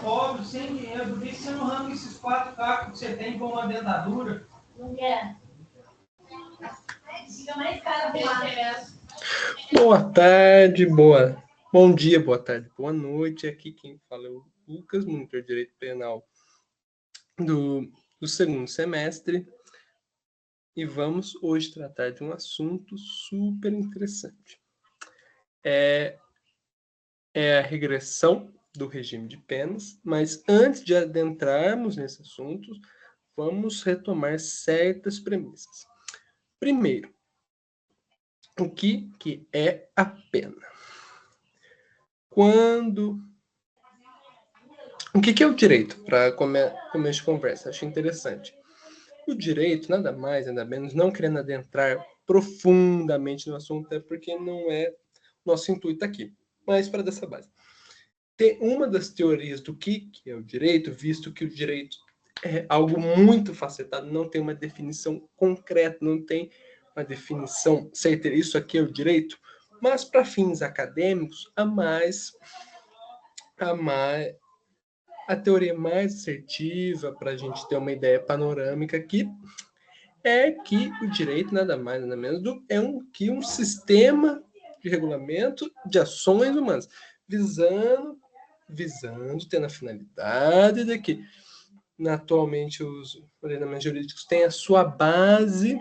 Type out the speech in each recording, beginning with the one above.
pobre, sem dinheiro, por que você não arranca esses 4 cacos que você tem com uma dentadura? Não quer. Fica mais caro arrumar. Boa tarde, bom dia, boa tarde, boa noite. Aqui quem fala é o Lucas, monitor de Direito Penal do segundo semestre. E vamos hoje tratar de um assunto super interessante. É a regressão do regime de penas, mas antes de adentrarmos nesse assunto, vamos retomar certas premissas. Primeiro, o que é a pena? O que é o direito? Para começo de conversa, acho interessante. O direito, nada mais, nada menos, não querendo adentrar profundamente no assunto, até porque não é nosso intuito aqui. Mas para dessa base. Tem uma das teorias do que é o direito, visto que o direito é algo muito facetado, não tem uma definição concreta, não tem uma definição certeira, isso aqui é o direito, mas para fins acadêmicos, a teoria mais assertiva, para a gente ter uma ideia panorâmica aqui, é que o direito nada mais nada menos é um sistema de regulamento de ações humanas, visando, tendo a finalidade de que, atualmente, os ordenamentos jurídicos têm a sua base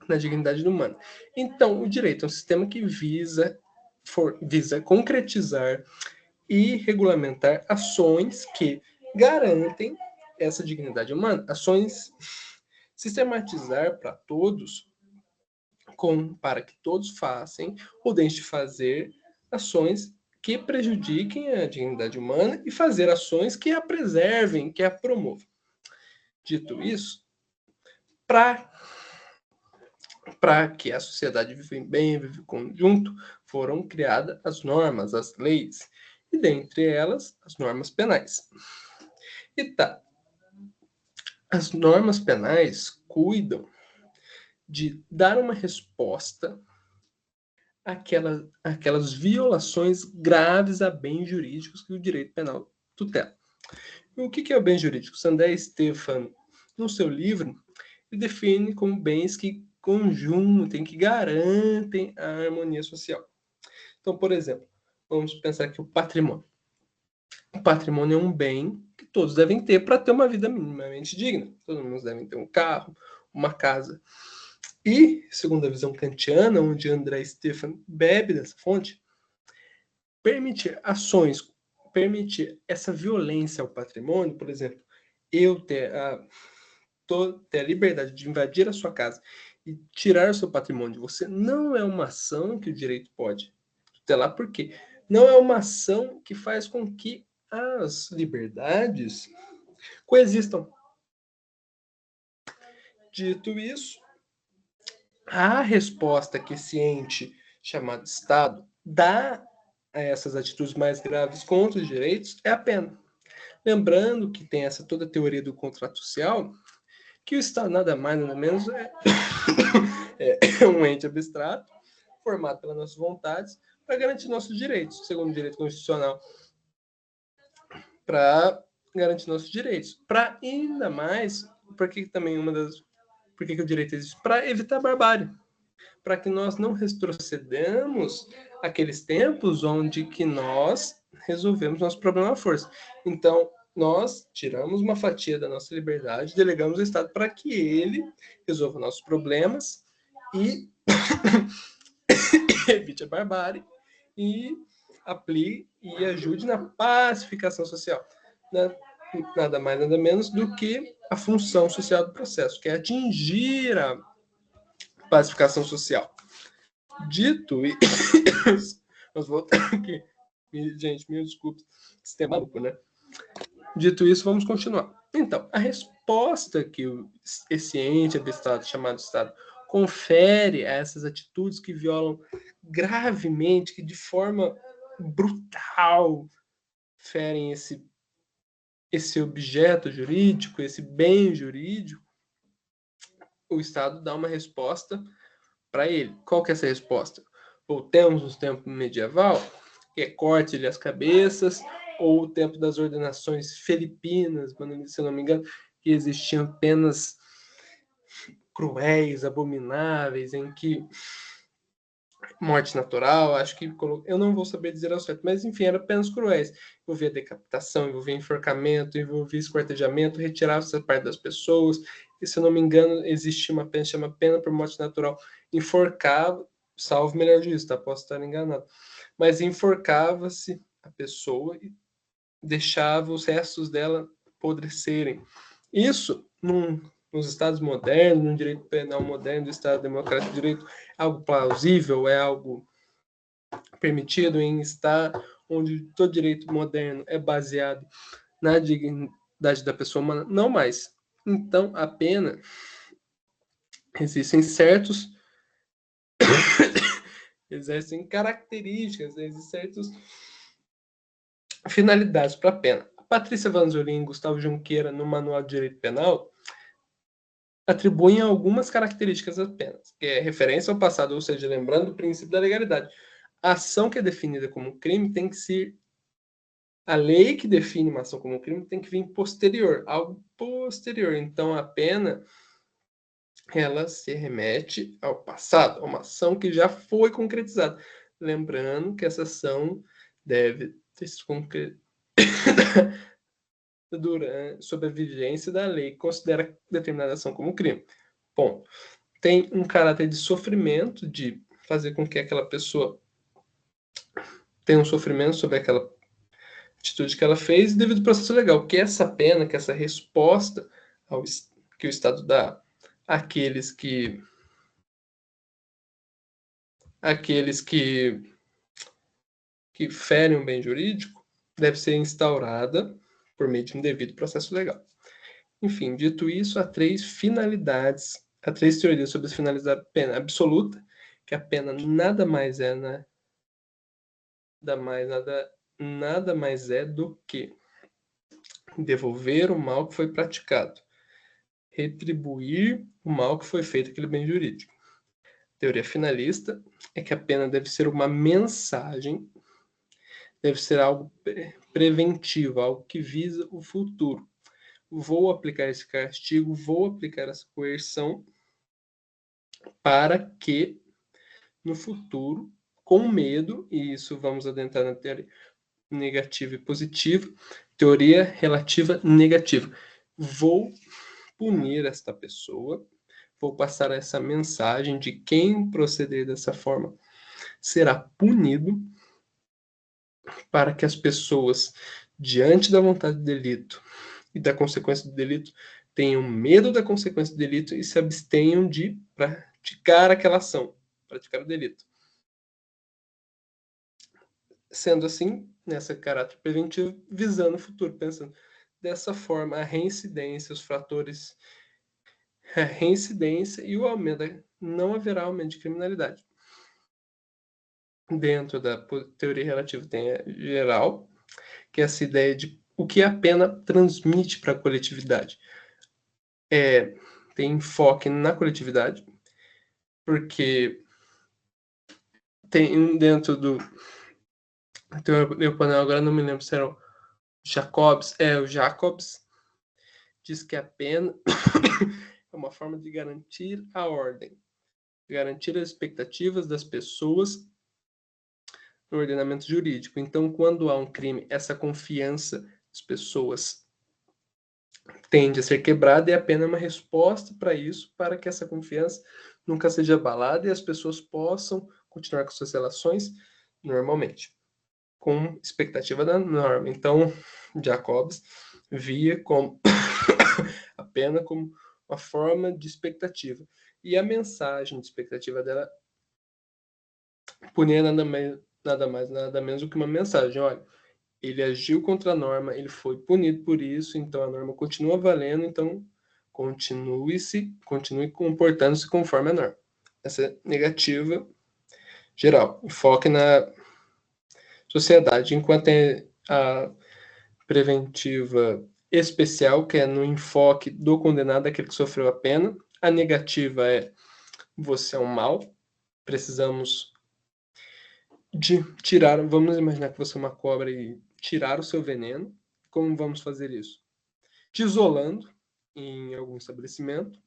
na dignidade humana. Então, o direito é um sistema que visa concretizar e regulamentar ações que garantem essa dignidade humana, ações sistematizar para todos, para que todos façam ou deixem de fazer ações que prejudiquem a dignidade humana e fazer ações que a preservem, que a promovam. Dito isso, para que a sociedade viva bem, viva em conjunto, foram criadas as normas, as leis, e dentre elas, as normas penais. As normas penais cuidam de dar uma resposta àquelas violações graves a bens jurídicos que o direito penal tutela. E o que é o bem jurídico? Sandé Stefano, no seu livro, ele define como bens que conjuntem, que garantem a harmonia social. Então, por exemplo, vamos pensar que o patrimônio. O patrimônio é um bem que todos devem ter para ter uma vida minimamente digna. Todos devem ter um carro, uma casa. E, segundo a visão kantiana, onde André Stefan bebe dessa fonte, permitir essa violência ao patrimônio, por exemplo, eu ter a liberdade de invadir a sua casa e tirar o seu patrimônio de você, não é uma ação que o direito pode tutelar, porque não é uma ação que faz com que as liberdades coexistam. Dito isso, a resposta que esse ente chamado Estado dá a essas atitudes mais graves contra os direitos é a pena. Lembrando que tem toda a teoria do contrato social, que o Estado nada mais nada menos é um ente abstrato, formado pelas nossas vontades, para garantir nossos direitos, segundo o direito constitucional, para garantir nossos direitos. Para ainda mais, porque que o direito existe? Para evitar a barbárie. Para que nós não retrocedamos aqueles tempos onde que nós resolvemos nosso problema à força. Então, nós tiramos uma fatia da nossa liberdade, delegamos ao Estado para que ele resolva nossos problemas e evite a barbárie e aplique e ajude na pacificação social. Nada mais, nada menos do que a função social do processo, que é atingir a pacificação social. Dito isso, nós voltamos aqui. Gente, me desculpe, sistema maluco, né? Dito isso, vamos continuar. Então, a resposta que esse ente abstrato chamado Estado confere a essas atitudes que violam gravemente, que de forma brutal ferem esse objeto jurídico, esse bem jurídico, o Estado dá uma resposta para ele. Qual que é essa resposta? Voltemos nos tempos medieval, que é corte-lhe as cabeças, ou o tempo das ordenações filipinas, se eu não me engano, que existiam penas cruéis, abomináveis, em que morte natural, acho que eu não vou saber dizer ao certo, mas enfim, eram penas cruéis. Envolvia decapitação, envolvia enforcamento, envolvia esquartejamento, retirava essa parte das pessoas. E se eu não me engano, existia uma pena, chama pena por morte natural. Enforcava, salvo melhor juízo, tá? Posso estar enganado. Mas enforcava-se a pessoa e deixava os restos dela apodrecerem. Isso nos estados modernos, no direito penal moderno, do Estado Democrático de Direito, é algo plausível, é algo permitido em estar onde todo direito moderno é baseado na dignidade da pessoa humana? Não mais. Então, a pena, existem existem características, existem certas finalidades para a pena. A Patrícia Vanzolin e Gustavo Junqueira, no Manual de Direito Penal, atribuem algumas características às penas, que é referência ao passado, ou seja, lembrando o princípio da legalidade. A ação que é definida como crime tem que ser... A lei que define uma ação como crime tem que vir posterior, algo posterior. Então, a pena, ela se remete ao passado, a uma ação que já foi concretizada. Lembrando que essa ação deve ter se concretizado sob a vigência da lei que considera determinada ação como crime. Ponto. Tem um caráter de sofrimento, de fazer com que aquela pessoa tenha um sofrimento sobre aquela atitude que ela fez devido ao processo legal, que essa pena, que essa resposta que o Estado dá àqueles que ferem um bem jurídico deve ser instaurada por meio de um devido processo legal. Enfim, dito isso, há três teorias sobre as finalidades da pena absoluta, que a pena nada mais é do que devolver o mal que foi praticado, retribuir o mal que foi feito àquele bem jurídico. A teoria finalista é que a pena deve ser uma mensagem, deve ser algo preventivo, algo que visa o futuro. Vou aplicar esse castigo, vou aplicar essa coerção para que no futuro, com medo, e isso vamos adentrar na teoria negativa e positiva, teoria relativa negativa. Vou punir esta pessoa, vou passar essa mensagem de quem proceder dessa forma será punido, para que as pessoas, diante da vontade do delito e da consequência do delito, tenham medo da consequência do delito e se abstenham de praticar aquela ação, praticar o delito. Sendo assim, nessa caráter preventivo, visando o futuro, pensando dessa forma, a reincidência, os fatores, a reincidência e o aumento, não haverá aumento de criminalidade. Dentro da teoria relativa tem a geral, que é essa ideia de o que a pena transmite para a coletividade. Tem enfoque na coletividade, porque tem dentro do panel, agora não me lembro se era o Jacobs diz que a pena é uma forma de garantir a ordem, de garantir as expectativas das pessoas no ordenamento jurídico. Então, quando há um crime, essa confiança das pessoas tende a ser quebrada e a pena é uma resposta para isso, para que essa confiança nunca seja abalada e as pessoas possam continuar com suas relações normalmente, com expectativa da norma. Então, Jacobs via como a pena como uma forma de expectativa. E a mensagem de expectativa dela punir nada mais, nada menos do que uma mensagem. Olha, ele agiu contra a norma, ele foi punido por isso, então a norma continua valendo, então continue comportando-se conforme a norma. Essa é negativa geral. Foque na sociedade, enquanto é a preventiva especial, que é no enfoque do condenado, aquele que sofreu a pena. A negativa é você é um mal, precisamos de tirar, vamos imaginar que você é uma cobra e tirar o seu veneno. Como vamos fazer isso? Te isolando em algum estabelecimento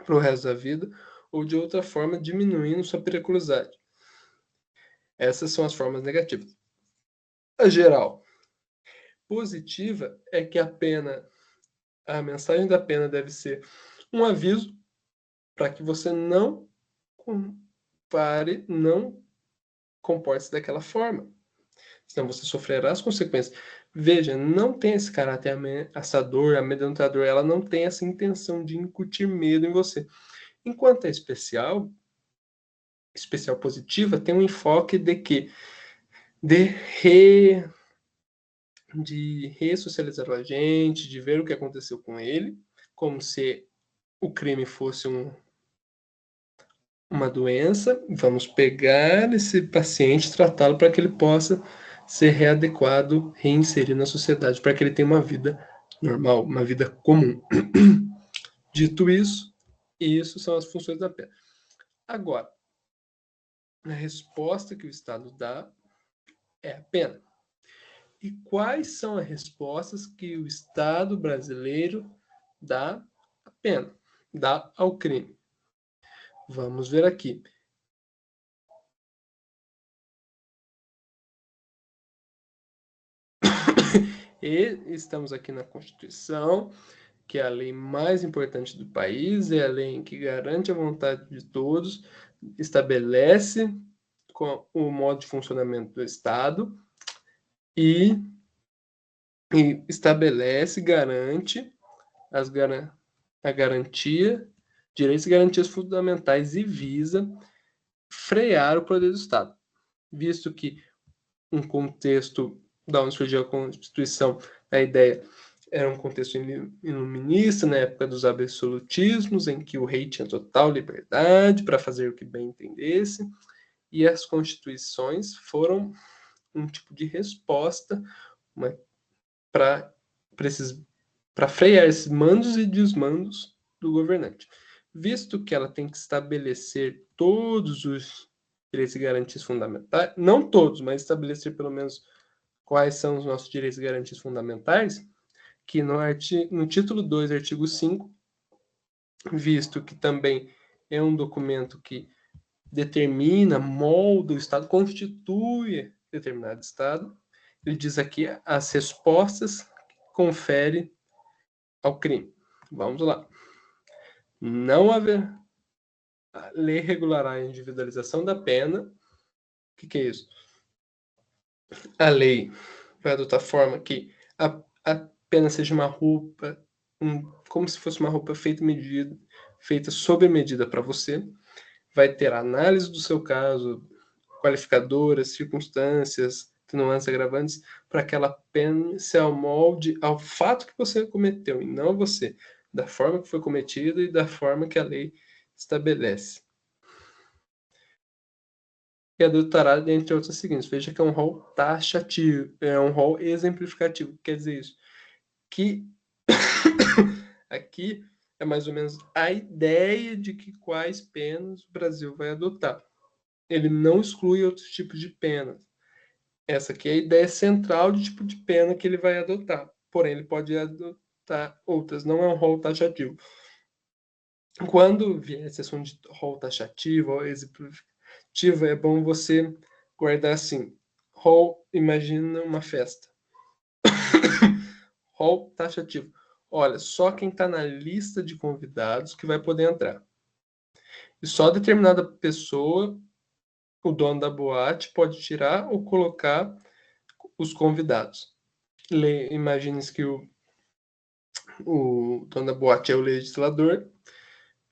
para o resto da vida, ou de outra forma diminuindo sua periculosidade. Essas são as formas negativas. A geral positiva é que a mensagem da pena deve ser um aviso para que você não não comporte-se daquela forma. Senão você sofrerá as consequências. Veja, não tem esse caráter ameaçador, amedrontador, ela não tem essa intenção de incutir medo em você. Enquanto é especial positiva, tem um enfoque de que de ressocializar o agente, de ver o que aconteceu com ele, como se o crime fosse uma doença. Vamos pegar esse paciente, tratá-lo para que ele possa ser readequado, reinserir na sociedade, para que ele tenha uma vida normal, uma vida comum. Dito isso, isso são as funções da pena. Agora, a resposta que o Estado dá é a pena. E quais são as respostas que o Estado brasileiro dá à pena, dá ao crime? Vamos ver aqui. E estamos aqui na Constituição, que é a lei mais importante do país, é a lei que garante a vontade de todos, estabelece o modo de funcionamento do Estado e estabelece, garante a garantia, direitos e garantias fundamentais e visa frear o poder do Estado, visto que um contexto da onde surgiu a Constituição, a ideia era um contexto iluminista, na época dos absolutismos, em que o rei tinha total liberdade para fazer o que bem entendesse, e as constituições foram um tipo de resposta para frear esses mandos e desmandos do governante. Visto que ela tem que estabelecer todos os direitos e garantias fundamentais, não todos, mas estabelecer pelo menos quais são os nossos direitos e garantias fundamentais, que no título 2, artigo 5, visto que também é um documento que determina, molda o Estado, constitui determinado Estado, ele diz aqui as respostas que confere ao crime. Vamos lá. Não haver. A lei regulará a individualização da pena. O que é isso? A lei vai adotar a forma que a pena seja uma roupa, como se fosse uma roupa feita sob medida para você. Vai ter análise do seu caso, qualificadoras, circunstâncias, atenuantes, agravantes, para que ela pena se amolde ao fato que você cometeu, e não você, da forma que foi cometido e da forma que a lei estabelece. E adotará, entre outras seguintes. Veja que é um rol taxativo, é um rol exemplificativo. Quer dizer isso, que aqui é mais ou menos a ideia de que quais penas o Brasil vai adotar. Ele não exclui outros tipos de penas. Essa aqui é a ideia central de tipo de pena que ele vai adotar. Porém, ele pode adotar outras. Não é um rol taxativo. Quando vier esse assunto de rol taxativo ou exemplificativo, é bom você guardar assim. Rol, imagina uma festa. Rol taxativo. Olha, só quem está na lista de convidados que vai poder entrar. E só determinada pessoa, o dono da boate, pode tirar ou colocar os convidados. Imagine-se que o dono da boate é o legislador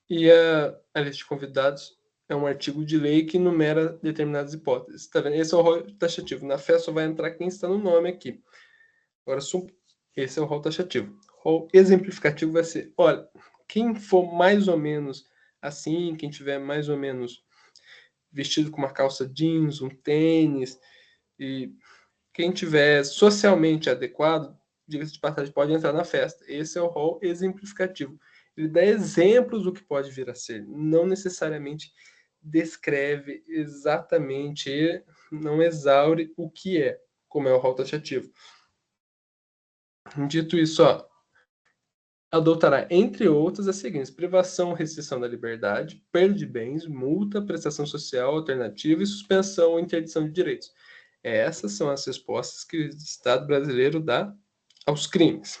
e a lista de convidados é um artigo de lei que enumera determinadas hipóteses. Tá vendo? Esse é o rol taxativo. Na festa só vai entrar quem está no nome aqui. Agora, esse é o rol taxativo. Rol exemplificativo vai ser, olha, quem for mais ou menos assim, quem tiver mais ou menos vestido com uma calça jeans, um tênis, e quem tiver socialmente adequado, diga-se de passagem, pode entrar na festa. Esse é o rol exemplificativo. Ele dá exemplos do que pode vir a ser, não necessariamente descreve exatamente, não exaure o que é, como é o rol taxativo. Dito isso, adotará, entre outras, as seguintes: privação ou restrição da liberdade, perda de bens, multa, prestação social alternativa e suspensão ou interdição de direitos. Essas são as respostas que o Estado brasileiro dá aos crimes.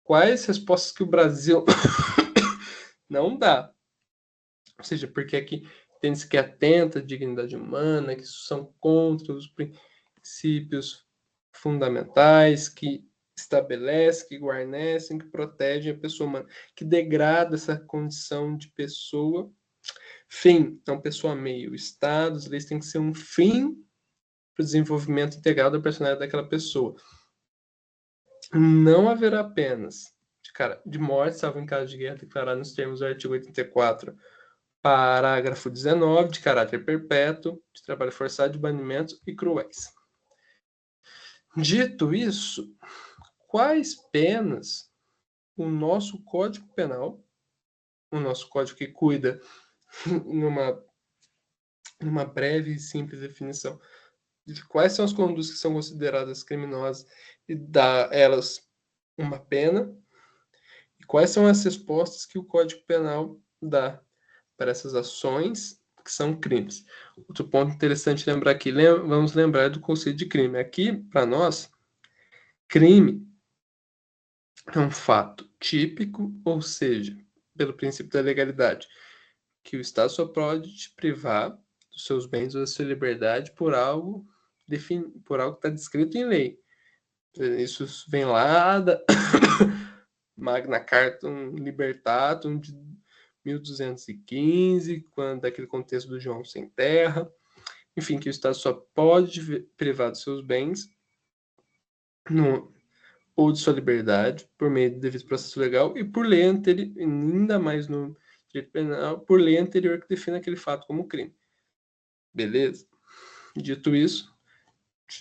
Quais respostas que o Brasil não dá? Ou seja, porque aqui tem-se que atenta à dignidade humana, que são contra os princípios fundamentais, que estabelece, que guarnecem, que protegem a pessoa humana, que degrada essa condição de pessoa fim, não pessoa meio. O Estado, as leis têm que ser um fim para o desenvolvimento integral da personalidade daquela pessoa. Não haverá penas de morte, salvo em caso de guerra, declarado nos termos do artigo 84, parágrafo 19, de caráter perpétuo, de trabalho forçado, de banimentos e cruéis. Dito isso, quais penas o nosso Código Penal, o nosso código que cuida numa breve e simples definição de quais são as condutas que são consideradas criminosas e dá elas uma pena, e quais são as respostas que o Código Penal dá para essas ações que são crimes. Outro ponto interessante lembrar aqui, vamos lembrar do conceito de crime. Aqui, para nós, crime é um fato típico, ou seja, pelo princípio da legalidade, que o Estado só pode te privar dos seus bens ou da sua liberdade por algo que está descrito em lei. Isso vem lá da Magna Carta Libertatum de 1215, quando daquele contexto do João Sem Terra. Enfim, que o Estado só pode privar dos seus bens ou de sua liberdade por meio do devido processo legal e por lei anterior, ainda mais no direito penal, por lei anterior que define aquele fato como crime. Beleza? Dito isso,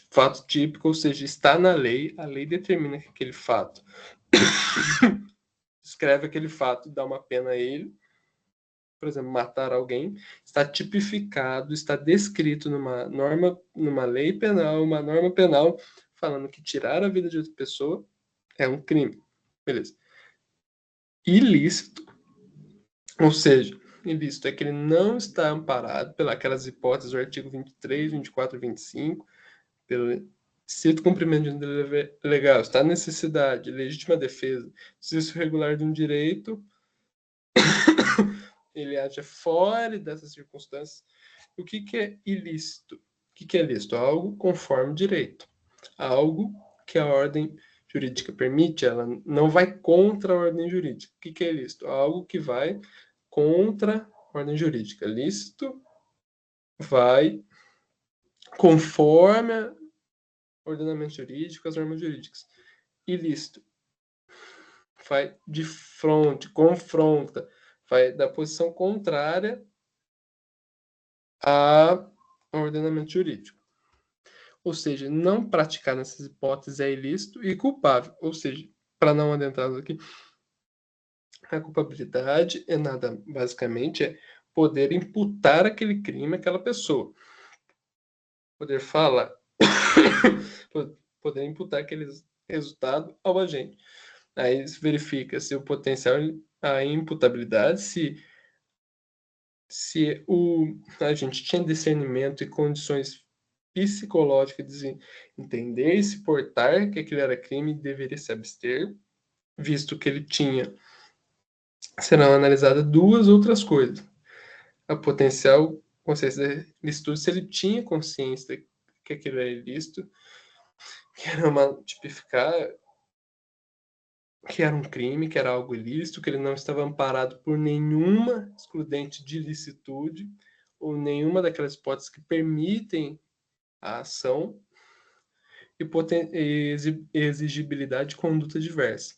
fato típico, ou seja, está na lei, a lei determina que aquele fato descreve aquele fato, dá uma pena a ele, por exemplo, matar alguém, está tipificado, está descrito numa lei penal, uma norma penal, falando que tirar a vida de outra pessoa é um crime. Beleza. Ilícito, ou seja, ilícito é que ele não está amparado pelas hipóteses do artigo 23, 24 e 25, pelo estrito cumprimento de um dever legal, está necessidade, legítima defesa, exercício regular de um direito, ele age fora dessas circunstâncias. O que é ilícito? O que é lícito? Algo conforme direito. Algo que a ordem jurídica permite, ela não vai contra a ordem jurídica. O que é ilícito? Algo que vai contra a ordem jurídica. Lícito vai conforme o ordenamento jurídico, as normas jurídicas. Ilícito vai de frente, confronta, vai da posição contrária ao ordenamento jurídico. Ou seja, não praticar nessas hipóteses é ilícito e culpável. Ou seja, para não adentrarmos aqui, a culpabilidade é nada, basicamente, é poder imputar aquele crime àquela pessoa. Poder falar, poder imputar aquele resultado ao agente. Aí se verifica se o potencial, a imputabilidade, se o agente tinha discernimento e condições psicológicas de entender e se portar que aquilo era crime e deveria se abster, visto que ele tinha. Serão analisadas duas outras coisas. A potencial consciência de licitude, se ele tinha consciência que aquilo era ilícito, que era tipificar que era um crime, que era algo ilícito, que ele não estava amparado por nenhuma excludente de licitude ou nenhuma daquelas hipóteses que permitem a ação e exigibilidade de conduta diversa.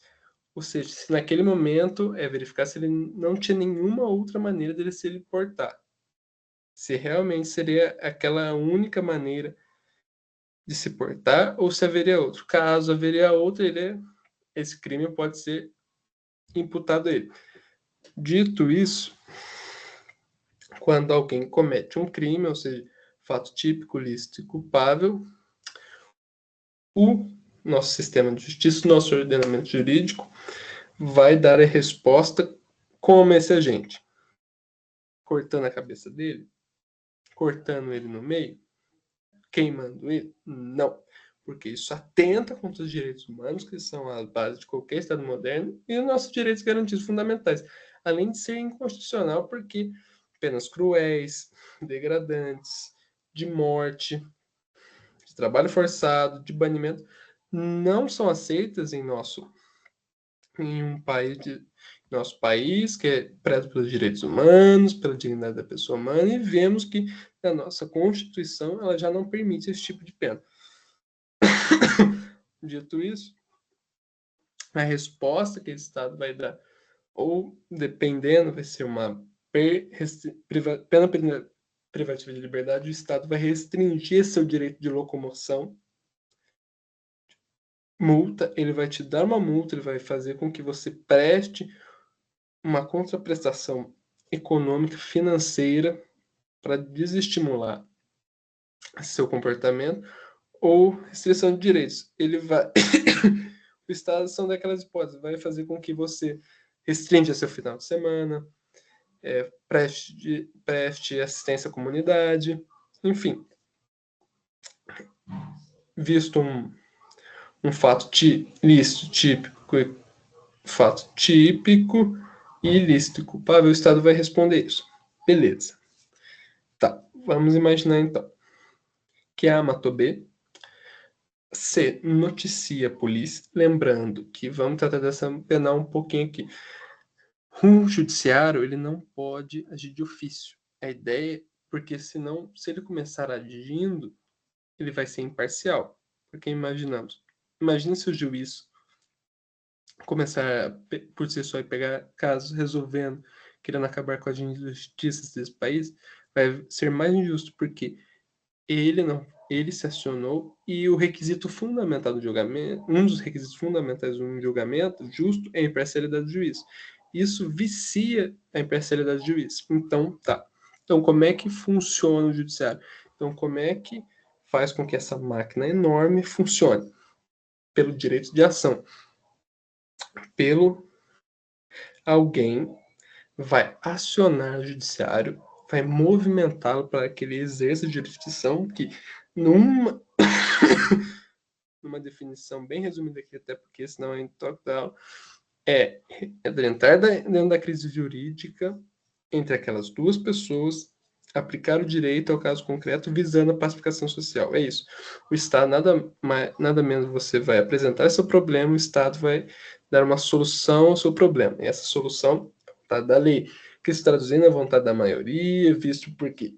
Ou seja, se naquele momento é verificar se ele não tinha nenhuma outra maneira dele se portar. Se realmente seria aquela única maneira de se portar ou se haveria outro. Caso haveria outra, esse crime pode ser imputado a ele. Dito isso, quando alguém comete um crime, ou seja, fato típico, lícito e culpável, o nosso sistema de justiça, o nosso ordenamento jurídico, vai dar a resposta como esse agente. Cortando a cabeça dele? Cortando ele no meio? Queimando ele? Não. Porque isso atenta contra os direitos humanos, que são a base de qualquer Estado moderno, e os nossos direitos garantidos fundamentais. Além de ser inconstitucional, porque penas cruéis, degradantes, de morte, de trabalho forçado, de banimento, não são aceitas em nosso país, que é prezo pelos direitos humanos, pela dignidade da pessoa humana, e vemos que a nossa Constituição ela já não permite esse tipo de pena. Dito isso, a resposta que o Estado vai dar, ou dependendo, vai ser uma pena privativa de liberdade, o Estado vai restringir seu direito de locomoção. Multa, ele vai te dar uma multa, ele vai fazer com que você preste uma contraprestação econômica, financeira, para desestimular seu comportamento, ou restrição de direitos. Ele vai. O Estado são daquelas hipóteses, vai fazer com que você restrinja seu final de semana, preste assistência à comunidade, enfim. Visto um fato lícito, fato típico e ilícito e culpável, o Estado vai responder isso. Beleza. Tá, vamos imaginar então que A matou B, C noticia a polícia, lembrando que vamos tratar dessa penal um pouquinho aqui. O judiciário, ele não pode agir de ofício. A ideia, porque senão, se ele começar agindo, ele vai ser imparcial. Porque imagina se o juiz começar por si só e pegar casos resolvendo, querendo acabar com as injustiças desse país, vai ser mais injusto, porque ele se acionou e o requisito fundamental do julgamento, um dos requisitos fundamentais de um julgamento justo é a imparcialidade do juiz. Isso vicia a imparcialidade do juiz. Então, tá. Então, como é que funciona o judiciário? Então, como é que faz com que essa máquina enorme funcione? Pelo direito de ação. Alguém vai acionar o judiciário, vai movimentá-lo para que ele exerça a jurisdição, que numa definição bem resumida aqui, até porque senão é intotal, é entrar dentro da crise jurídica entre aquelas duas pessoas, aplicar o direito ao caso concreto visando a pacificação social. É isso. O Estado, nada menos, você vai apresentar seu problema, o Estado vai dar uma solução ao seu problema. E essa solução é a vontade da lei, que se traduzindo a vontade da maioria, visto porque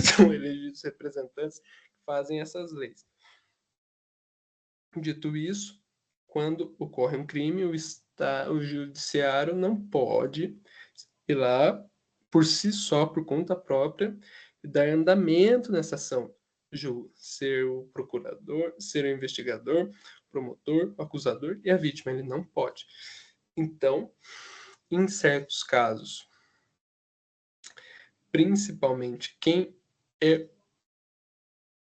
são elegidos representantes que fazem essas leis. Dito isso, quando ocorre um crime, o judiciário não pode ir lá por si só, por conta própria, e dar andamento nessa ação. Ser o procurador, ser o investigador, promotor, o acusador e a vítima. Ele não pode. Então, em certos casos, principalmente quem é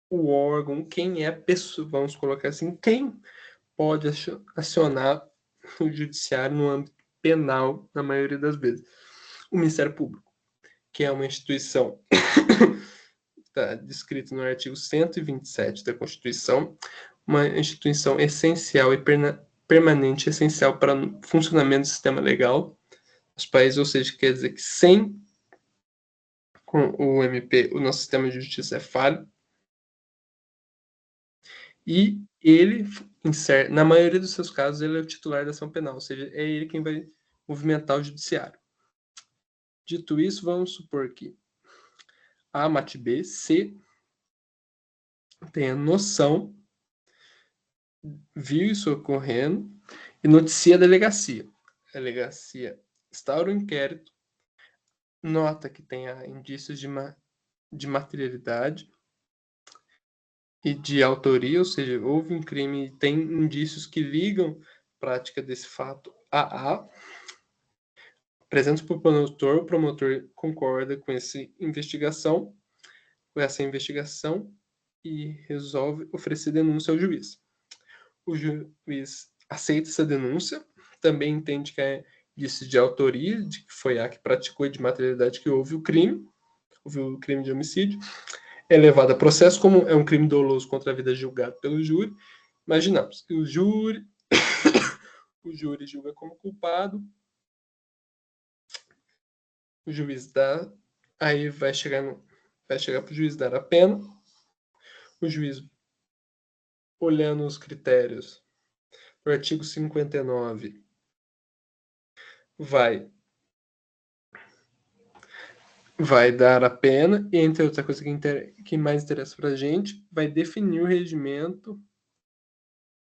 o órgão, quem é a pessoa, vamos colocar assim, quem pode acionar o judiciário no âmbito penal, na maioria das vezes. O Ministério Público, que é uma instituição está descrito no artigo 127 da Constituição, uma instituição essencial e permanente, essencial para o funcionamento do sistema legal dos países, ou seja, quer dizer que sem o MP, o nosso sistema de justiça é falho, e ele, na maioria dos seus casos, ele é o titular da ação penal, ou seja, é ele quem vai movimentar o judiciário. Dito isso, vamos supor que A mate B, C tenha noção, viu isso ocorrendo e noticia a delegacia. A delegacia instaura o inquérito, nota que tenha indícios de materialidade e de autoria, ou seja, houve um crime e tem indícios que ligam a prática desse fato a A. apresenta para o promotor, o promotor concorda com essa investigação e resolve oferecer denúncia ao juiz. O juiz aceita essa denúncia, também entende que é indício de autoria, de que foi a que praticou e de materialidade que houve o crime de homicídio, é levado a processo, como é um crime doloso contra a vida julgado pelo júri. Imaginamos que o júri julga como culpado, o juiz dá, aí vai chegar para o juiz dar a pena, o juiz, olhando os critérios do artigo 59, vai dar a pena, e entre outra coisa que mais interessa para a gente, vai definir o regimento,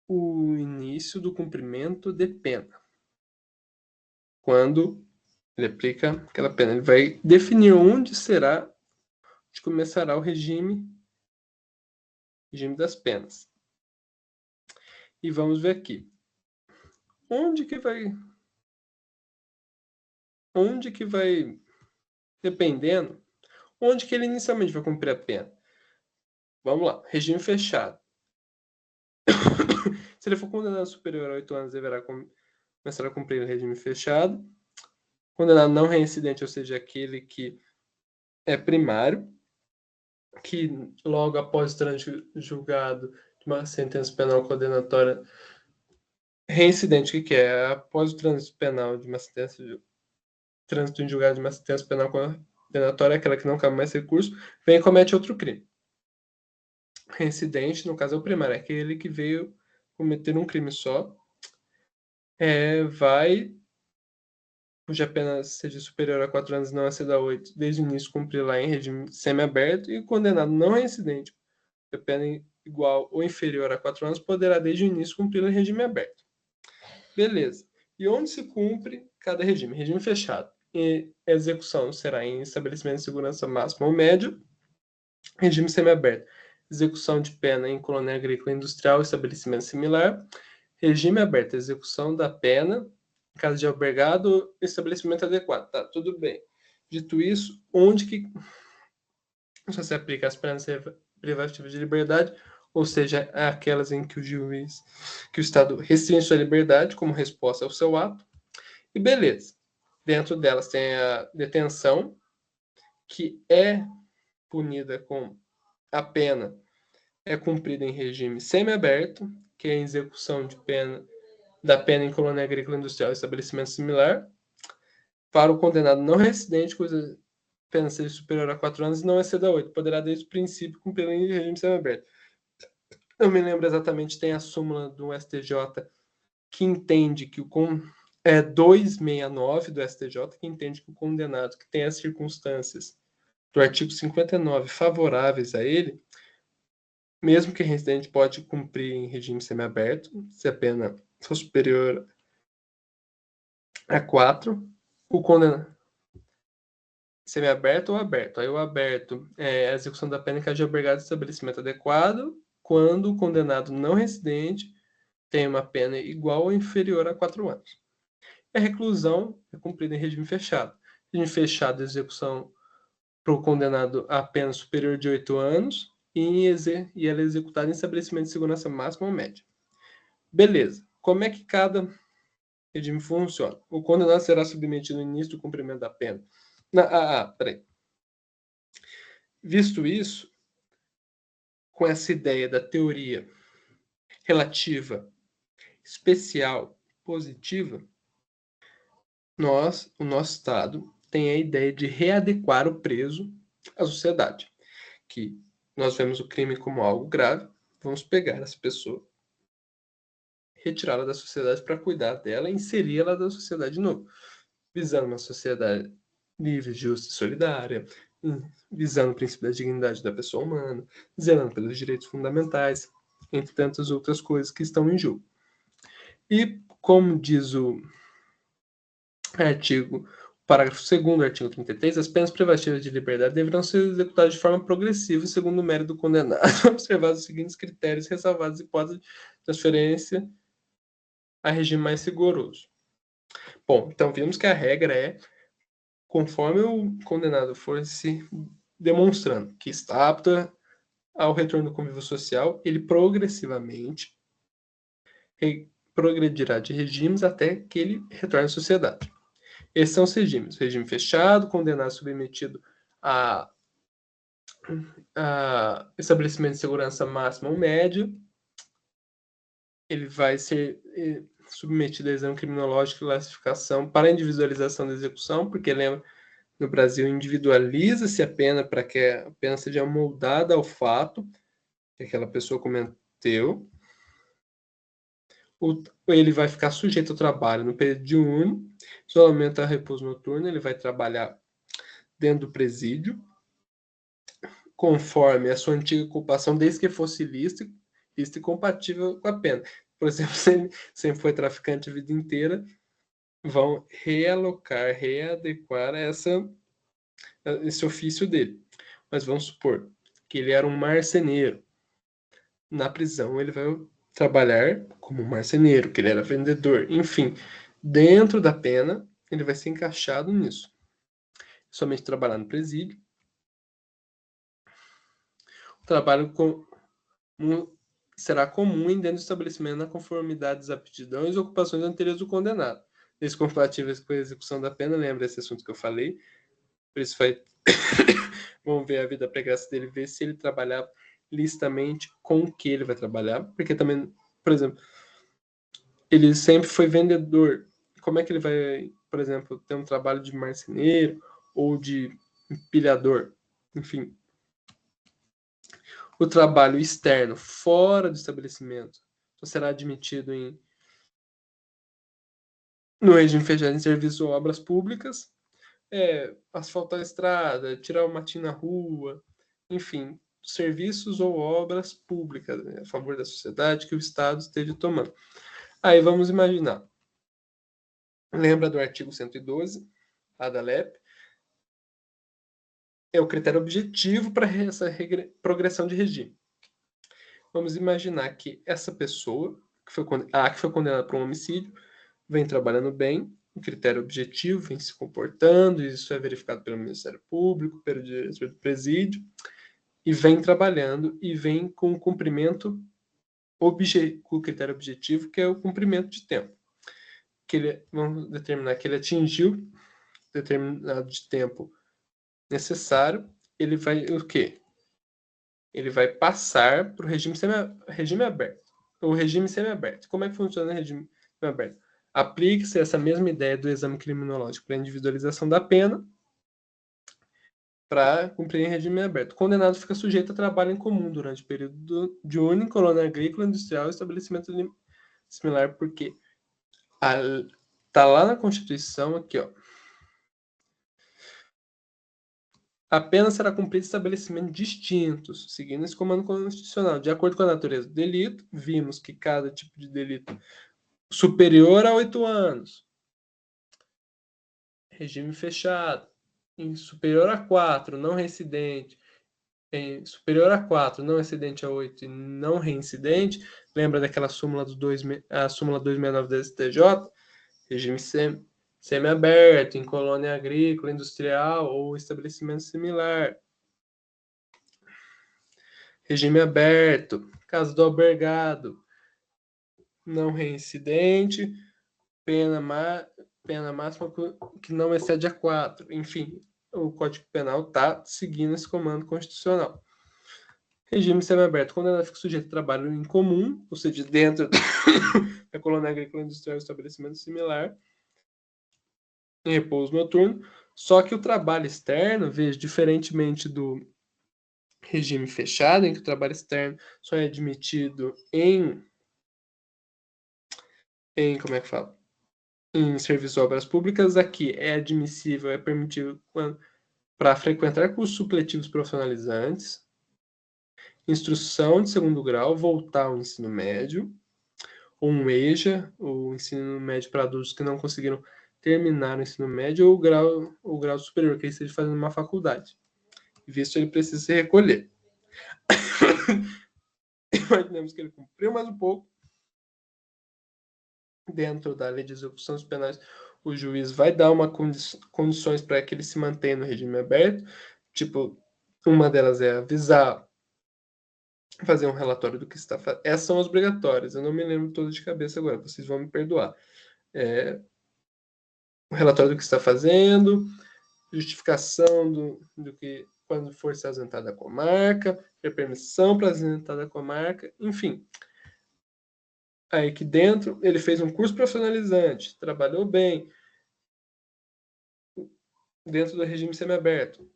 o início do cumprimento de pena. Quando ele aplica aquela pena, ele vai definir onde começará o regime das penas. E vamos ver aqui. Onde que vai, dependendo, onde que ele inicialmente vai cumprir a pena. Vamos lá, regime fechado. Se ele for condenado superior a 8 anos, deverá começar a cumprir o regime fechado. Condenado não reincidente, ou seja, aquele que é primário, que logo após o trânsito julgado de uma sentença penal condenatória, reincidente, o que é? Após o trânsito penal de uma sentença trânsito em julgado de uma sentença penal condenatória, aquela que não cabe mais recurso, vem e comete outro crime. Reincidente, no caso é o primário, é aquele que veio cometer um crime só, cuja pena seja superior a 4 anos, não exceda a 8, desde o início cumprir lá em regime semiaberto, e o condenado não reincidente, cuja pena igual ou inferior a 4 anos, poderá desde o início cumprir em regime aberto. Beleza. E onde se cumpre cada regime? Regime fechado. E a execução será em estabelecimento de segurança máxima ou médio. Regime semiaberto. Execução de pena em colônia agrícola e industrial, estabelecimento similar. Regime aberto. Execução da pena em caso de albergado, estabelecimento adequado. Tá, tudo bem. Dito isso, onde que só se aplica as penas privativas de liberdade, ou seja, aquelas em que que o Estado restringe sua liberdade como resposta ao seu ato. E beleza. Dentro delas tem a detenção, que é punida com a pena, é cumprida em regime semiaberto, que é a execução da pena em colônia agrícola e industrial, estabelecimento similar. Para o condenado não residente, cuja pena seja superior a 4 anos e não exceda a 8, poderá desde o princípio cumprir em regime semiaberto. Não me lembro exatamente, tem a súmula do STJ que entende que 269 do STJ, que entende que o condenado que tem as circunstâncias do artigo 59 favoráveis a ele, mesmo que reincidente, pode cumprir em regime semiaberto, se a pena for superior a 4, o condenado semiaberto ou aberto. Aí o aberto é a execução da pena em caso de albergado de estabelecimento adequado, quando o condenado não residente tem uma pena igual ou inferior a 4 anos. A reclusão é cumprida em regime fechado. Regime fechado, execução para o condenado a pena superior de 8 anos e ela é executada em estabelecimento de segurança máxima ou média. Beleza. Como é que cada regime funciona? O condenado será submetido no início do cumprimento da pena. Peraí. Visto isso, com essa ideia da teoria relativa, especial, positiva, o nosso Estado tem a ideia de readequar o preso à sociedade. Que nós vemos o crime como algo grave, vamos pegar essa pessoa, retirá-la da sociedade para cuidar dela e inseri-la na sociedade de novo, visando uma sociedade livre, justa e solidária, visando o princípio da dignidade da pessoa humana, zelando pelos direitos fundamentais, entre tantas outras coisas que estão em jogo. E, como diz o parágrafo 2º do artigo 33, as penas privativas de liberdade deverão ser executadas de forma progressiva segundo o mérito do condenado, observados os seguintes critérios, ressalvadas hipóteses de transferência a regime mais rigoroso. Bom, então vimos que a regra é, conforme o condenado for se demonstrando que está apto ao retorno do convívio social, ele progressivamente progredirá de regimes até que ele retorne à sociedade. Esses são os regimes. Regime fechado, condenado submetido a estabelecimento de segurança máxima ou média. Ele vai ser submetido a exame criminológico e classificação para individualização da execução, porque lembra, no Brasil individualiza-se a pena para que a pena seja moldada ao fato que aquela pessoa cometeu. Ele vai ficar sujeito ao trabalho no período diurno, isolamento a repouso noturno, ele vai trabalhar dentro do presídio, conforme a sua antiga ocupação, desde que fosse lícito e compatível com a pena. Por exemplo, se ele sempre foi traficante a vida inteira, vão realocar, readequar esse ofício dele. Mas vamos supor que ele era um marceneiro. Na prisão, ele vai trabalhar como marceneiro, que ele era vendedor. Enfim, dentro da pena, ele vai ser encaixado nisso. Somente trabalhar no presídio. O trabalho será comum em dentro do estabelecimento na conformidade das aptidões e ocupações anteriores do condenado. Desde compatíveis com a execução da pena, lembra esse assunto que eu falei? Por isso vamos ver a vida pregressa dele, ver se ele trabalhava licitamente, com o que ele vai trabalhar, porque também, por exemplo, ele sempre foi vendedor. Como é que ele vai, por exemplo, ter um trabalho de marceneiro ou de empilhador? Enfim. O trabalho externo, fora do estabelecimento, só será admitido no regime fechado em serviço ou obras públicas, asfaltar a estrada, tirar o matinho na rua, enfim, serviços ou obras públicas, a favor da sociedade que o Estado esteja tomando. Aí vamos imaginar. Lembra do artigo 112, lá da LEP? É o critério objetivo para essa progressão de regime. Vamos imaginar que essa pessoa, que foi condenada por um homicídio, vem trabalhando bem, o critério objetivo, vem se comportando, isso é verificado pelo Ministério Público, pelo diretor do presídio, e vem trabalhando e vem com o cumprimento com o critério objetivo, que é o cumprimento de tempo. Vamos determinar que ele atingiu determinado de tempo necessário, ele vai o quê? Ele vai passar para o regime aberto. O regime semiaberto. Como é que funciona o regime semiaberto? Aplique-se essa mesma ideia do exame criminológico para a individualização da pena para cumprir em regime aberto. O condenado fica sujeito a trabalho em comum durante o período diurno em colônia agrícola, industrial e estabelecimento similar, porque tá lá na Constituição, aqui, ó. A pena será cumprida em estabelecimentos distintos, seguindo esse comando constitucional. De acordo com a natureza do delito, vimos que cada tipo de delito superior a 8 anos, regime fechado, em superior a 4, não reincidente, em superior a 4, não excedente a 8 e não reincidente, lembra daquela súmula a súmula 269 da STJ? Regime semiaberto, em colônia agrícola, industrial ou estabelecimento similar. Regime aberto, caso do albergado, não reincidente, pena máxima que não excede a 4. Enfim, o Código Penal está seguindo esse comando constitucional. Regime semiaberto, condenado fica sujeito a trabalho em comum, ou seja, dentro da colônia agrícola industrial ou estabelecimento similar, em repouso noturno, só que o trabalho externo, veja, diferentemente do regime fechado, em que o trabalho externo só é admitido como é que fala? Em serviço de obras públicas, aqui é admissível, é permitido para frequentar cursos supletivos profissionalizantes, instrução de segundo grau, voltar ao ensino médio, ou um EJA, o ensino médio para adultos que não conseguiram terminar o ensino médio, ou o grau superior, que ele esteja fazendo uma faculdade. Visto ele precisa se recolher. Imaginemos que ele cumpriu mais um pouco, dentro da lei de execução dos penais, o juiz vai dar uma condições para que ele se mantenha no regime aberto. Tipo, uma delas é avisar, fazer um relatório do que está fazendo. Essas são as obrigatórias, eu não me lembro todas de cabeça agora, vocês vão me perdoar. O relatório do que está fazendo, justificação do que quando for se ausentar da comarca, ter permissão para se ausentar da comarca, enfim. Aí que dentro ele fez um curso profissionalizante, trabalhou bem dentro do regime semiaberto,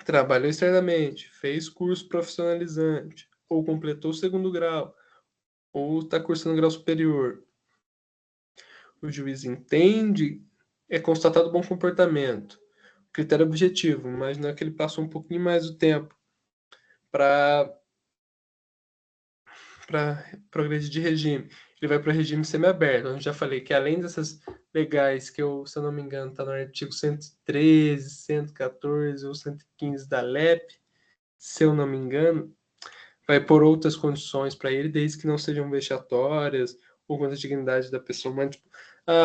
trabalhou externamente, fez curso profissionalizante, ou completou o segundo grau, ou está cursando grau superior. O juiz entende, é constatado bom comportamento. Critério objetivo, mas não é que ele passou um pouquinho mais do tempo para progredir de regime. Ele vai para o regime semiaberto, onde já falei que além dessas legais, que eu, se eu não me engano, está no artigo 113, 114 ou 115 da LEP, se eu não me engano, vai por outras condições para ele, desde que não sejam vexatórias ou contra a dignidade da pessoa. Mas, tipo,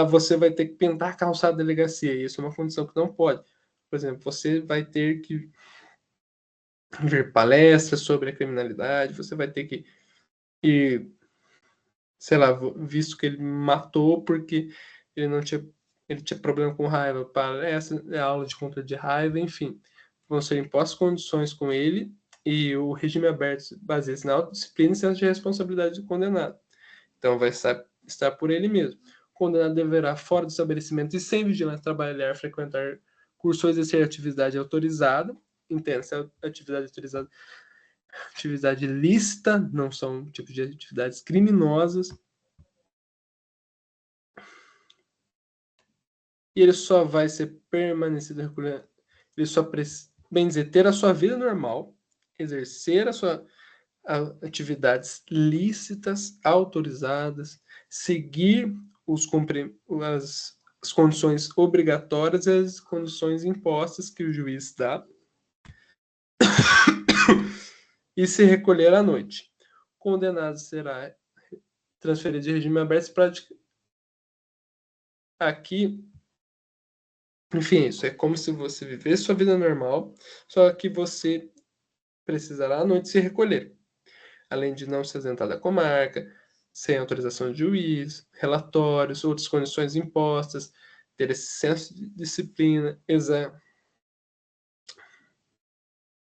você vai ter que pintar a calçada da delegacia. Isso é uma condição que não pode. Por exemplo, você vai ter que ver palestras sobre a criminalidade, você vai ter que ir, sei lá, visto que ele matou porque ele tinha problema com raiva, palestra, aula de contra de raiva, enfim. Vão ser impostas condições com ele e o regime aberto baseia-se na autodisciplina e senso de responsabilidade do condenado. Então vai estar por ele mesmo. O condenado deverá, fora do estabelecimento e sem vigilância, trabalhar, frequentar cursos ou exercer atividade autorizada. Entenda, se a atividade autorizada, atividade lícita, não são tipos de atividades criminosas. E ele só vai ser permanecido recolhendo. Ele só precisa, bem dizer, ter a sua vida normal, exercer atividades lícitas, autorizadas, seguir as condições obrigatórias e as condições impostas que o juiz dá e se recolher à noite. O condenado será transferido de regime aberto para aqui. Enfim, isso é como se você vivesse sua vida normal, só que você precisará à noite se recolher, além de não se ausentar da comarca, sem autorização de juiz, relatórios, outras condições impostas, ter esse senso de disciplina,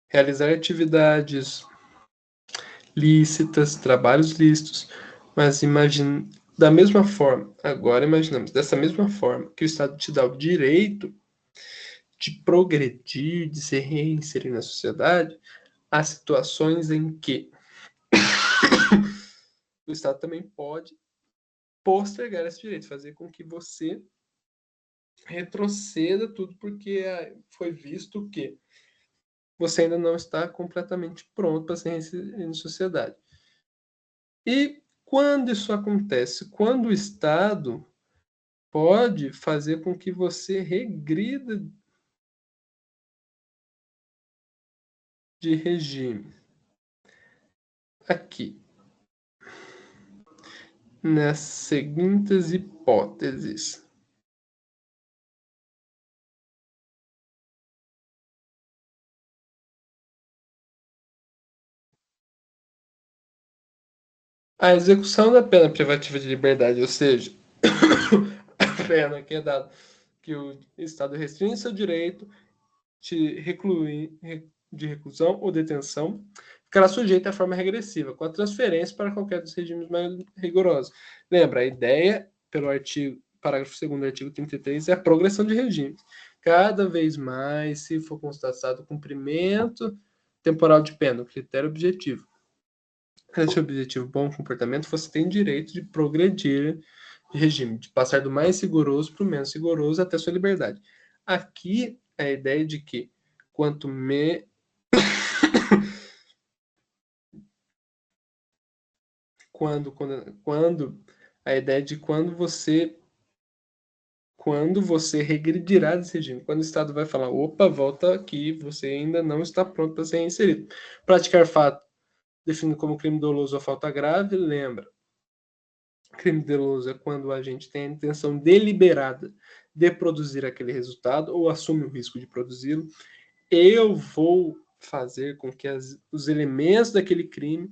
realizar atividades lícitas, trabalhos lícitos, mas imagine da mesma forma, agora imaginamos, dessa mesma forma que o Estado te dá o direito de progredir, de se reinserir na sociedade, há situações em que o Estado também pode postergar esse direito, fazer com que você retroceda tudo, porque foi visto que você ainda não está completamente pronto para ser reinserido em sociedade. E quando isso acontece? Quando o Estado pode fazer com que você regrida de regime. Aqui, nas seguintes hipóteses. A execução da pena privativa de liberdade, ou seja, a pena que é dada que o Estado restringe seu direito de reclusão ou detenção, ficará sujeita à forma regressiva, com a transferência para qualquer dos regimes mais rigorosos. Lembra, a ideia, pelo parágrafo 2º do artigo 33, é a progressão de regimes. Cada vez mais, se for constatado o cumprimento temporal de pena, o critério objetivo. Esse objetivo, bom comportamento, você tem direito de progredir de regime, de passar do mais rigoroso para o menos rigoroso até sua liberdade. Aqui, a ideia de que quanto quando a ideia de quando você regredirá desse regime, quando o Estado vai falar, opa, volta aqui, você ainda não está pronto para ser reinserido. Praticar fato definido como crime doloso ou falta grave, lembra, Crime doloso é quando o agente tem a intenção deliberada de produzir aquele resultado ou assume o risco de produzi-lo. Eu vou fazer com que os elementos daquele crime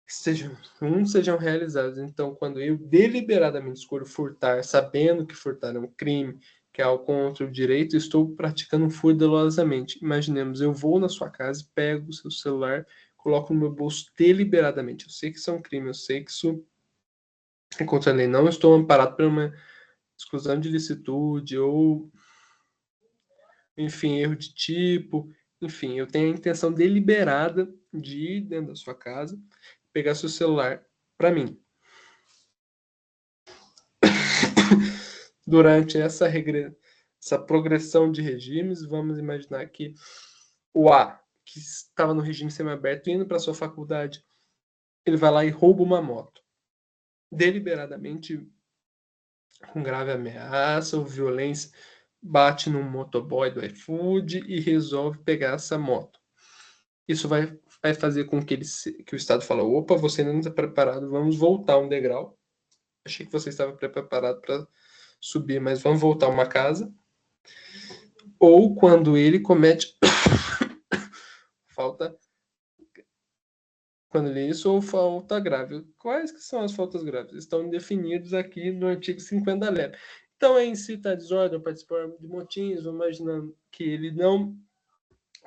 sejam realizados. Então, quando eu deliberadamente escolho furtar, sabendo que furtar é um crime, que é algo contra o direito, estou praticando um furto dolosamente. Imaginemos, eu vou na sua casa, pego o seu celular, coloco no meu bolso deliberadamente. Eu sei que isso é um crime, eu sei que isso é contra a lei. Não estou amparado por uma exclusão de licitude ou, enfim, erro de tipo. Enfim, eu tenho a intenção deliberada de ir dentro da sua casa, pegar seu celular para mim. Durante essa progressão de regimes, vamos imaginar que o A, que estava no regime semiaberto, indo para sua faculdade, ele vai lá e rouba uma moto. Deliberadamente, com grave ameaça ou violência, bate num motoboy do iFood e resolve pegar essa moto. Isso vai fazer com que o Estado fale: opa, você não está preparado, vamos voltar um degrau. Achei que você estava preparado para subir, mas vamos voltar uma casa. Ou quando ele comete falta, quando ele isso ou falta grave. Quais que são as faltas graves? Estão definidos aqui no artigo 50 da LEP. Então, é incitar a desordem, participar de motins, imaginando que ele não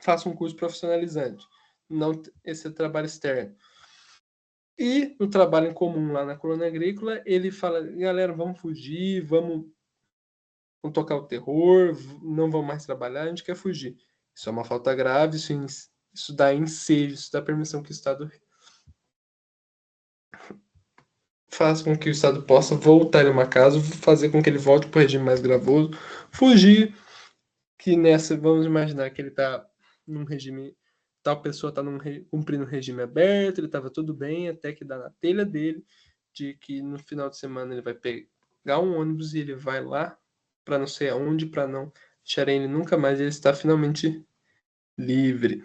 faça um curso profissionalizante, não esse trabalho externo. E no trabalho em comum lá na colônia agrícola, ele fala: galera, vamos fugir, vamos tocar o terror, não vamos mais trabalhar, a gente quer fugir. Isso é uma falta grave, isso dá ensejo, isso dá permissão que o Estado faça com que o Estado possa voltar em uma casa, fazer com que ele volte para o regime mais gravoso, fugir, que nessa, vamos imaginar que ele está num regime, tal pessoa está cumprindo um regime aberto, ele estava tudo bem, até que dá na telha dele, de que no final de semana ele vai pegar um ônibus e ele vai lá para não sei aonde, para não deixarem ele nunca mais, ele está finalmente livre.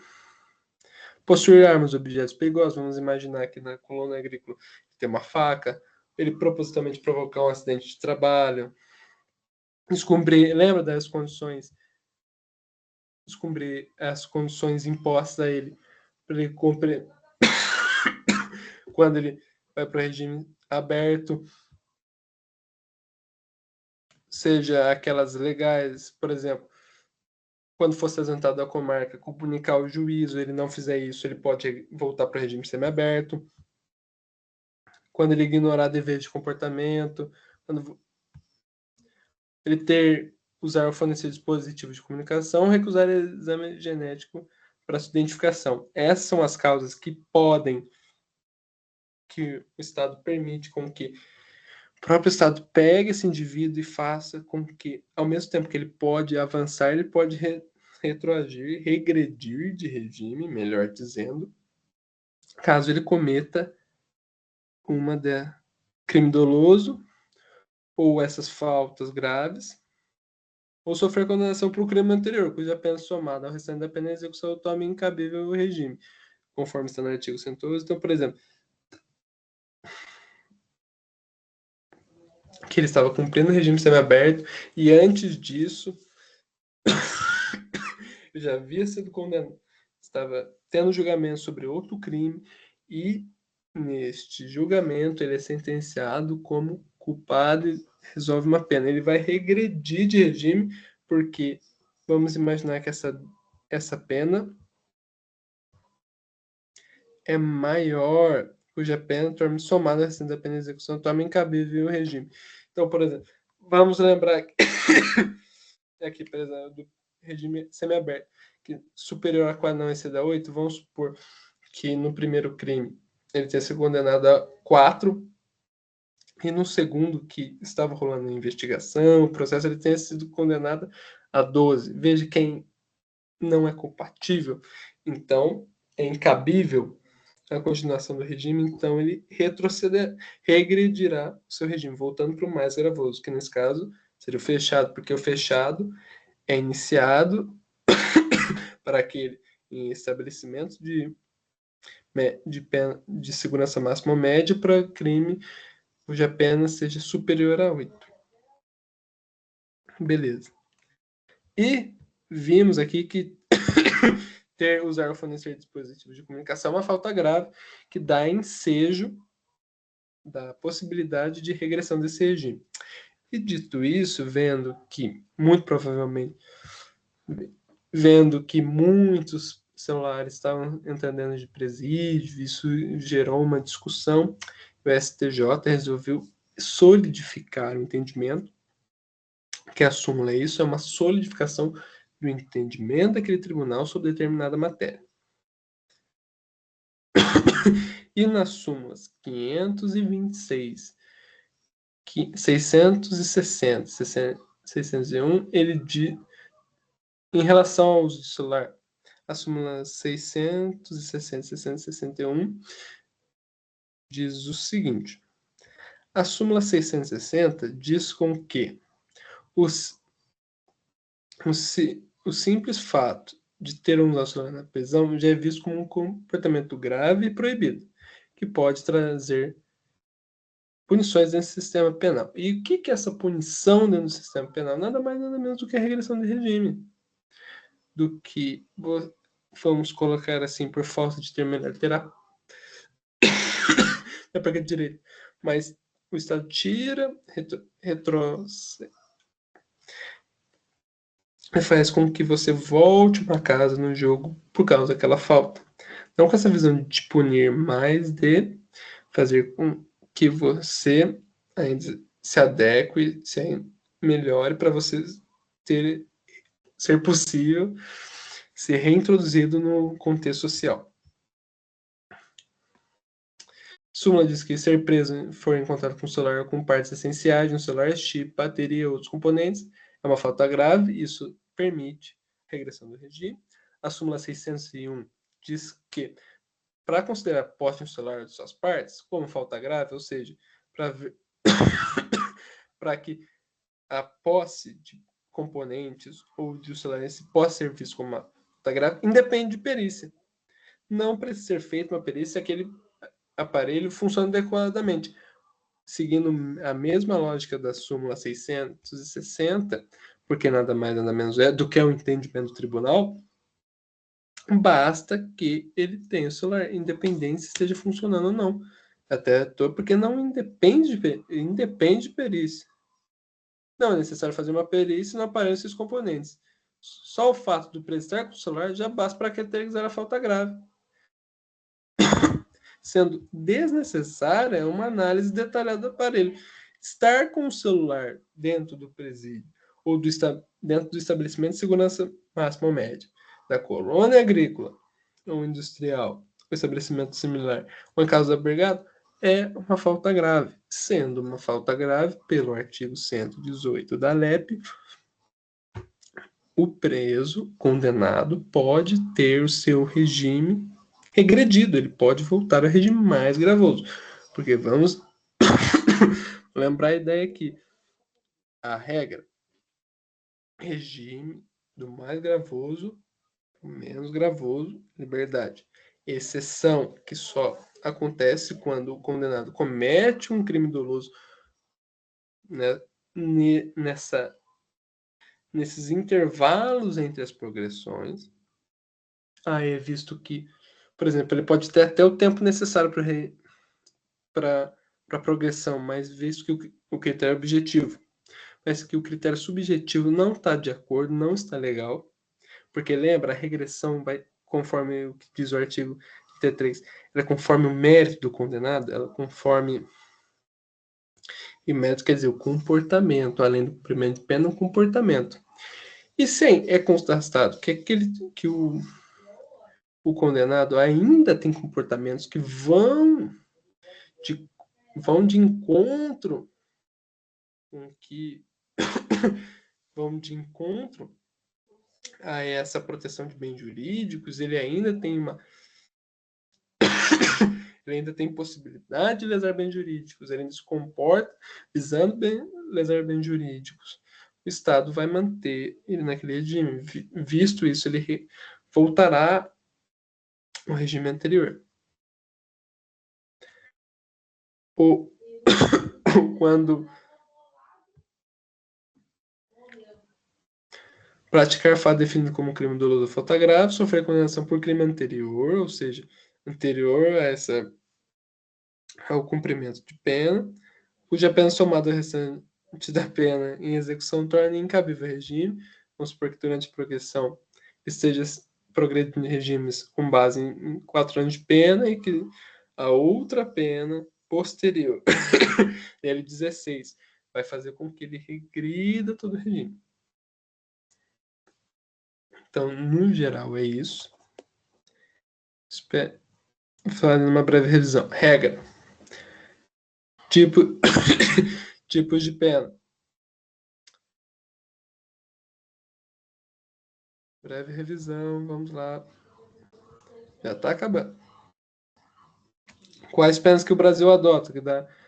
Possuir armas, objetos perigosos, vamos imaginar que na colônia agrícola tem uma faca, ele propositalmente provocar um acidente de trabalho, descumprir, lembra das condições, descumprir as condições impostas a ele, para ele cumprir quando ele vai para o regime aberto, seja aquelas legais, por exemplo, quando fosse ausentado da comarca, comunicar ao juízo, ele não fizer isso, ele pode voltar para o regime semiaberto. Quando ele ignorar deveres de comportamento, quando ele usar ou fornecer dispositivos de comunicação, recusar exame genético para sua identificação. Essas são as causas que o Estado permite com que o próprio Estado pegue esse indivíduo e faça com que, ao mesmo tempo que ele pode avançar, ele pode retroagir, regredir de regime, melhor dizendo, caso ele cometa crime doloso ou essas faltas graves, ou sofrer condenação por crime anterior, cuja pena somada ao restante da pena de execução tome incabível o regime, conforme está no artigo 111. Então, por exemplo, que ele estava cumprindo o regime semiaberto e antes disso ele já havia sido condenado, estava tendo julgamento sobre outro crime e neste julgamento ele é sentenciado como culpado e resolve uma pena. Ele vai regredir de regime porque vamos imaginar que essa pena é maior, cuja pena torna somada à da pena de execução torna incabível o regime. Então, por exemplo, vamos lembrar aqui, por exemplo, do regime semiaberto, que superior a 4 não exceda 8, vamos supor que no primeiro crime ele tenha sido condenado a 4 e no segundo, que estava rolando a investigação, o processo, ele tenha sido condenado a 12. Veja quem não é compatível. Então, é incabível a continuação do regime, então ele regredirá o seu regime, voltando para o mais gravoso, que nesse caso seria o fechado, porque o fechado é iniciado para aquele em estabelecimento de segurança máxima média para crime cuja pena seja superior a 8. Beleza. E vimos aqui que usar ou fornecer dispositivos de comunicação é uma falta grave que dá ensejo da possibilidade de regressão desse regime. E dito isso, muito provavelmente, vendo que muitos celulares estavam entrando de presídio, isso gerou uma discussão, o STJ resolveu solidificar o entendimento, que a súmula é isso, é uma solidificação do entendimento daquele tribunal sobre determinada matéria. E nas súmulas 526, 660, 601, ele diz, em relação ao uso do celular, a súmula 660, 661 diz o seguinte: a súmula 660 diz com que o simples fato de ter um celular na prisão já é visto como um comportamento grave e proibido, que pode trazer punições dentro do sistema penal. E o que é essa punição dentro do sistema penal? Nada mais, nada menos do que a regressão de regime. Do que, vamos colocar assim, por falta de ter melhor terapia. É para que direito. Mas o Estado tira, faz com que você volte para casa no jogo por causa daquela falta. Não com essa visão de te punir, mas de fazer com que você ainda se adeque, se melhore para você ser possível ser reintroduzido no contexto social. Súmula diz que ser preso for encontrado com o celular ou com partes essenciais de um celular, chip, bateria ou outros componentes, é uma falta grave, isso permite regressão do regime. A súmula 601 diz que, para considerar a posse de um celular de suas partes como falta grave, ou seja, para que a posse de componentes ou de um celular possa ser visto como uma falta grave, independe de perícia. Não precisa ser feita uma perícia se aquele aparelho funciona adequadamente. Seguindo a mesma lógica da súmula 660, porque nada mais nada menos é do que o entendimento do tribunal, basta que ele tenha o celular, independente se esteja funcionando ou não. Até porque não independe de perícia. Não é necessário fazer uma perícia e não aparecem os componentes. Só o fato do preso estar com o celular já basta para caracterizar a falta grave, sendo desnecessária uma análise detalhada do aparelho. Estar com o celular dentro do presídio ou dentro do estabelecimento de segurança máxima ou média, da colônia agrícola ou industrial, ou estabelecimento similar, ou em caso do abrigado, é uma falta grave. Sendo uma falta grave, pelo artigo 118 da LEP, o preso condenado pode ter o seu regime regredido, ele pode voltar ao regime mais gravoso. Porque vamos lembrar a ideia aqui. A regra, regime do mais gravoso, menos gravoso, liberdade. Exceção que só acontece quando o condenado comete um crime doloso, né, nesses intervalos entre as progressões. Aí é visto que, por exemplo, ele pode ter até o tempo necessário para a progressão, mas visto que o critério é objetivo, mas que o critério subjetivo não está de acordo, não está legal, porque lembra, a regressão vai conforme o que diz o artigo 33, ela é conforme o mérito do condenado, ela é conforme, e mérito quer dizer o comportamento, além do cumprimento de pena, o comportamento. E sim, é constatado que o condenado ainda tem comportamentos que vão de encontro com que vão de encontro a essa proteção de bens jurídicos, ele ainda tem ele ainda tem possibilidade de lesar bens jurídicos, ele ainda se comporta visando lesar bens jurídicos. O Estado vai manter ele naquele regime. Visto isso, ele voltará ao regime anterior. quando praticar fato definido como crime doloso falta grave, sofrer condenação por crime anterior, ou seja, anterior ao cumprimento de pena, cuja pena somada ao restante da pena em execução torna incabível o regime. Vamos supor que durante a progressão esteja progredindo em regimes com base em 4 anos de pena e que a outra pena posterior, L16, vai fazer com que ele regrida todo o regime. Então, no geral, é isso. Fazendo uma breve revisão. Regra. Tipos de pena. Breve revisão, vamos lá. Já está acabando. Quais penas que o Brasil adota?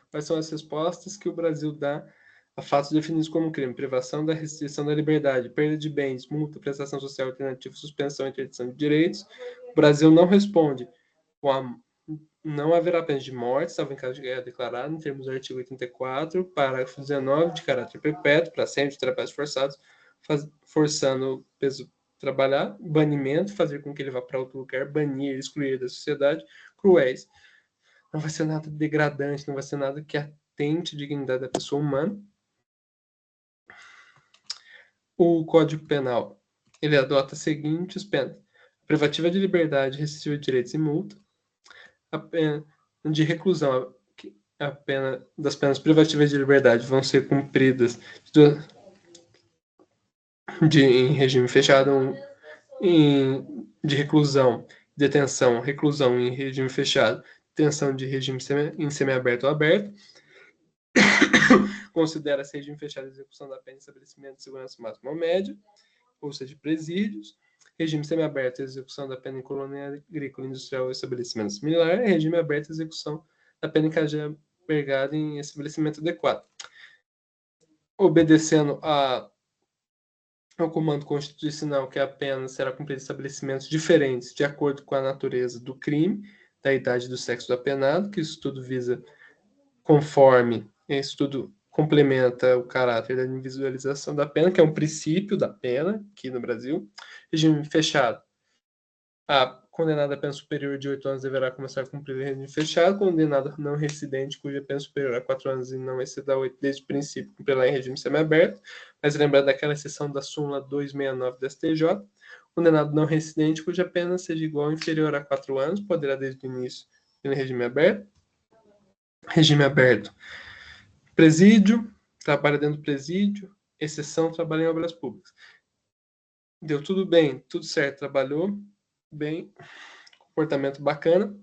Quais são as respostas que o Brasil dá a fatos definidos como crime? Privação da restrição da liberdade, perda de bens, multa, prestação social alternativa, suspensão e interdição de direitos. O Brasil não responde não haverá pena de morte, salvo em caso de guerra declarada, em termos do artigo 84, parágrafo 19, de caráter perpétuo, para sempre, de trabalhos forçados, forçando o preso trabalhar, banimento, fazer com que ele vá para outro lugar, banir, excluir da sociedade, cruéis. Não vai ser nada degradante, não vai ser nada que atente a dignidade da pessoa humana. O Código Penal, ele adota as seguintes penas: privativa de liberdade, restritiva de direitos e multa, a pena de reclusão, a pena das penas privativas de liberdade vão ser cumpridas em regime fechado, de reclusão, detenção, reclusão em regime fechado, detenção de regime em semiaberto ou aberto. Considera-se regime fechado a execução da pena em estabelecimento de segurança máxima ou média, ou seja, presídios. Regime semiaberto, execução da pena em colônia agrícola, industrial ou estabelecimento similar. Regime aberto, execução da pena em casa albergada em estabelecimento adequado. Obedecendo ao comando constitucional que a pena será cumprida em estabelecimentos diferentes de acordo com a natureza do crime, da idade e do sexo do apenado, que isso tudo visa conforme, isso tudo complementa o caráter da individualização da pena, que é um princípio da pena aqui no Brasil. Regime fechado. A condenada a pena superior de 8 anos deverá começar a cumprir o regime fechado. Condenado não residente cuja pena superior a 4 anos e não exceda 8 desde o princípio cumprirá em regime semiaberto. Mas lembrando daquela exceção da súmula 269 da STJ. Condenado não residente cuja pena seja igual ou inferior a 4 anos poderá desde o início ir em regime aberto. Regime aberto. Presídio, trabalha dentro do presídio, exceção, trabalha em obras públicas. Deu tudo bem, tudo certo, trabalhou bem, comportamento bacana.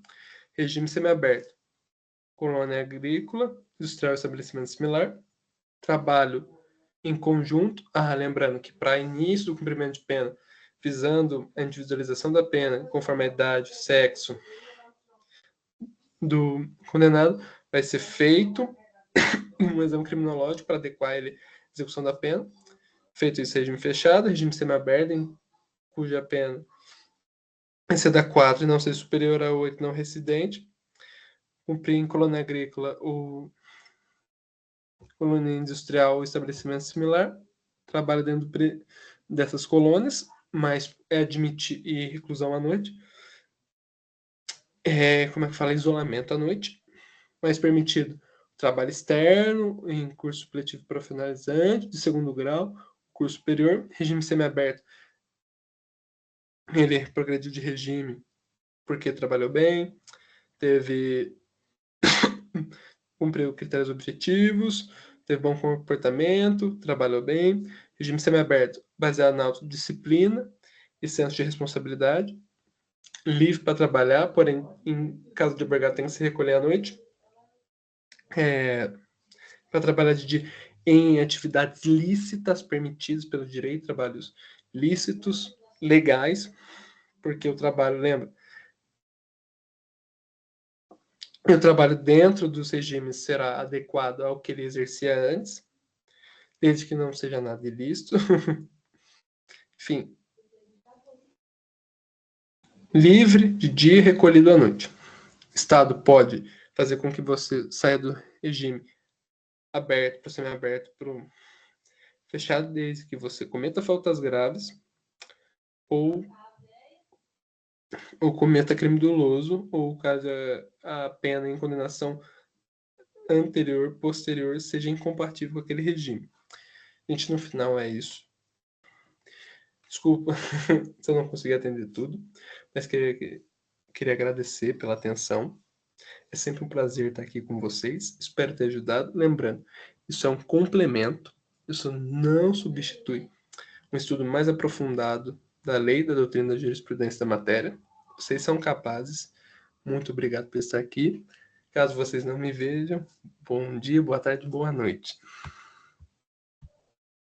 Regime semiaberto. Colônia agrícola, industrial, estabelecimento similar. Trabalho em conjunto. Lembrando que para início do cumprimento de pena, visando a individualização da pena, conforme a idade, sexo do condenado, vai ser feito um exame criminológico para adequar ele à execução da pena. Feito isso, regime fechado, regime semiaberto, cuja pena exceda 4 e não seja superior a 8 não residente. Cumprir em colônia agrícola ou colônia industrial ou estabelecimento similar. Trabalha dentro dessas colônias, mas é admitir e reclusão à noite. Isolamento à noite. Mas permitido trabalho externo, em curso supletivo profissionalizante, de segundo grau, curso superior. Regime semiaberto, ele progrediu de regime porque trabalhou bem, cumpriu critérios objetivos, teve bom comportamento, trabalhou bem. Regime semiaberto, baseado na autodisciplina e senso de responsabilidade. Livre para trabalhar, porém, em caso de albergado, tem que se recolher à noite. Para trabalhar de dia em atividades lícitas permitidas pelo direito, trabalhos lícitos, legais, porque o trabalho, lembra, o trabalho dentro dos regimes será adequado ao que ele exercia antes, desde que não seja nada ilícito. Enfim. Livre de dia e recolhido à noite. O Estado pode fazer com que você saia do regime aberto, para semi-aberto, para fechado desde que você cometa faltas graves ou cometa crime doloso, ou caso a pena em condenação posterior, seja incompatível com aquele regime. Gente, no final é isso. Desculpa se eu não consegui atender tudo, mas queria agradecer pela atenção. É sempre um prazer estar aqui com vocês. Espero ter ajudado. Lembrando, isso é um complemento, isso não substitui um estudo mais aprofundado da lei, da doutrina, da jurisprudência da matéria. Vocês são capazes. Muito obrigado por estar aqui. Caso vocês não me vejam, bom dia, boa tarde, boa noite.